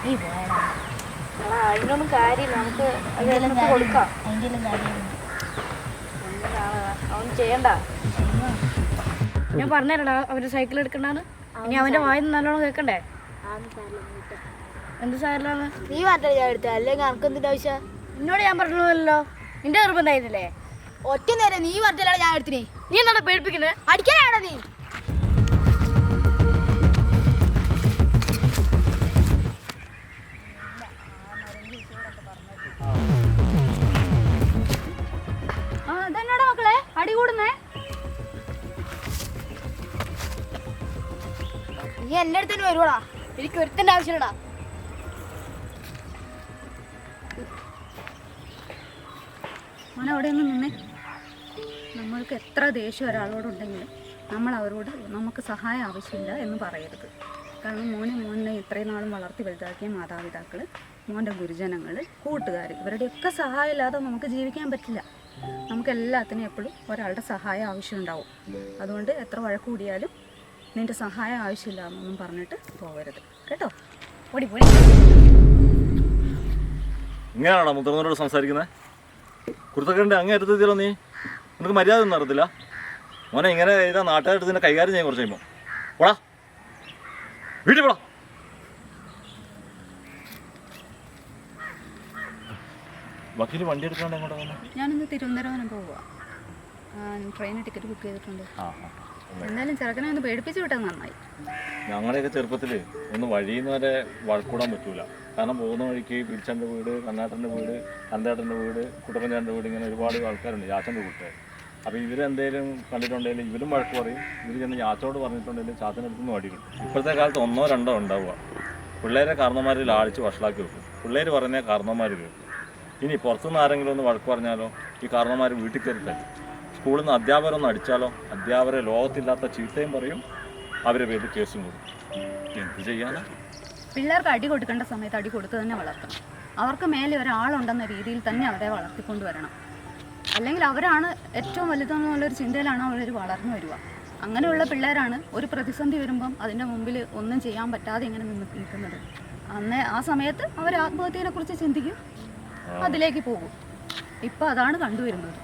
നീ പോയടാ. അതിനൊന്നും കാര്യമില്ല, നമുക്ക് കൊടുക്കാം. അവൻ ചെയ്യണ്ട. ഞാൻ പറഞ്ഞേരടാ അവര് സൈക്കിൾ എടുക്കണ്ടാന്ന്. ഇനി അവന്റെ വായിന്ന് നല്ലോണം കേൾക്കണ്ടേ? എന്ത് സാധനമാണ് നീ പറഞ്ഞ ഞാൻ എടുത്ത, അല്ലെങ്കിൽ എനിക്കെന്തിന്റെ ആവശ്യം? എന്നോട് ഞാൻ പറഞ്ഞല്ലോ, നിന്റെ നിർബന്ധമായിരുന്നില്ലേ? ഒറ്റ നേരം നീ പറഞ്ഞാലാണ് ഞാൻ എടുത്തിനെ. നീ എന്നാ പേടിപ്പിക്കുന്നത്? അടിക്കാനാണോ നീ? അതെന്നോടാ മക്കളെ അടി കൂടുന്നേ? നീ എന്റെ അടുത്ത് തന്നെ വരുവാടാ. എനിക്ക് ഒരുത്തന്റെ ആവശ്യമില്ലടാ. മോനെ അവിടെ ഒന്ന് നിന്നേ. നമ്മൾക്ക് എത്ര ദേഷ്യം ഒരാളോടുണ്ടെങ്കിലും നമ്മൾ അവരോട് നമുക്ക് സഹായം ആവശ്യമില്ല എന്ന് പറയരുത്. കാരണം മോനെ ഇത്രയും നാളും വളർത്തി വലുതാക്കിയ മാതാപിതാക്കൾ, മോൻ്റെ ഗുരുജനങ്ങൾ, കൂട്ടുകാർ, ഇവരുടെയൊക്കെ സഹായം ഇല്ലാതെ നമുക്ക് ജീവിക്കാൻ പറ്റില്ല. നമുക്ക് എല്ലാത്തിനും എപ്പോഴും ഒരാളുടെ സഹായം ആവശ്യമുണ്ടാവും. അതുകൊണ്ട് എത്ര വഴക്ക് കൂടിയാലും നിൻ്റെ സഹായം ആവശ്യമില്ല എന്നൊന്നും പറഞ്ഞിട്ട് പോകരുത് കേട്ടോ. ഓടി പോടി. ഇങ്ങനെയാണോ മുതിർന്നവരോട് സംസാരിക്കുന്നത്? കുരുത്തക്കേണ്ട അങ്ങേറ്റത്തിലോ നീ? നിനക്ക് മര്യാദ ഒന്നും അറിയത്തില്ല മോനെ. ഇങ്ങനെ ചെയ്താൽ നാട്ടുകാരുടെ ഇതിനെ കൈകാര്യം ചെയ്യാൻ കുറച്ച് കഴിയുമ്പോൾ പോടാ, വീട്ടിൽ പോടാ. വക്കീൽ വണ്ടി എടുക്കാണ്ട് എങ്ങോട്ടാ പോകുന്നത്? ഞാനിന്ന് തിരുവനന്തപുരം പോവുക. ട്രെയിന് ടിക്കറ്റ് ബുക്ക് ചെയ്തിട്ടുണ്ട്. എന്തായാലും ചെറുക്കനെ ഒന്ന് പേടിപ്പിച്ച് വിട്ടാൽ നന്നായി. ഞങ്ങളുടെയൊക്കെ ചെറുപ്പത്തിൽ ഒന്ന് വഴിയിൽ വരെ വഴക്കൂടാൻ പറ്റൂല. കാരണം പോകുന്ന വഴിക്ക് പിടിച്ചൻ്റെ വീട്, കണ്ണാട്ടൻ്റെ വീട്, കന്തേട്ടൻ്റെ വീട്, കുട്ടപ്പഞ്ചാൻ്റെ വീട്, ഇങ്ങനെ ഒരുപാട് ആൾക്കാരുണ്ട്, ചാച്ചൻ്റെ കൂട്ടുകാർ. അപ്പോൾ ഇവരെന്തെങ്കിലും കണ്ടിട്ടുണ്ടെങ്കിൽ ഇവരും വഴക്ക് പറയും. ഇവർ ചെന്ന് ചാച്ചോട് പറഞ്ഞിട്ടുണ്ടെങ്കിൽ ചാച്ചനടുത്തുനിന്ന് വടി കിട്ടും. ഇപ്പോഴത്തെ കാലത്ത് 1 or 2 ഉണ്ടാവുക. പിള്ളേരെ കാരണന്മാർ ലാളിച്ച് വഷളാക്കി വെക്കും. പിള്ളേർ പറഞ്ഞാൽ കാരണന്മാർ കേൾക്കും. ഇനി പുറത്തുനിന്ന് ആരെങ്കിലും ഒന്ന് വഴക്ക് പറഞ്ഞാലോ ഈ കാരണന്മാർ വീട്ടിൽ കയറിത്തരും. സ്കൂളിൽ നിന്ന് അധ്യാപകരൊന്ന് അടിച്ചാലോ അധ്യാപകരെ ലോകത്തില്ലാത്ത ചീത്തയും പറയും, അവരെ പേരിൽ കേസും കൊടുക്കും. എന്ത് ചെയ്യാനാ? പിള്ളേർക്ക് അടി കൊടുക്കേണ്ട സമയത്ത് അടി കൊടുത്ത് തന്നെ വളർത്തണം. അവർക്ക് മേലെ ഒരാളുണ്ടെന്ന രീതിയിൽ തന്നെ അവരെ വളർത്തിക്കൊണ്ട് വരണം. അല്ലെങ്കിൽ അവരാണ് ഏറ്റവും വലുതെന്നുള്ളൊരു ചിന്തയിലാണ് അവർ വളർന്നു വരിക. അങ്ങനെയുള്ള പിള്ളേരാണ് ഒരു പ്രതിസന്ധി വരുമ്പം അതിൻ്റെ മുമ്പിൽ ഒന്നും ചെയ്യാൻ പറ്റാതെ ഇങ്ങനെ നിൽക്കുന്നത്. ആ സമയത്ത് അവർ ആത്മഹത്യയെ കുറിച്ച് ചിന്തിക്കും, അതിലേക്ക് പോകും. ഇപ്പം അതാണ് കണ്ടുവരുന്നത്.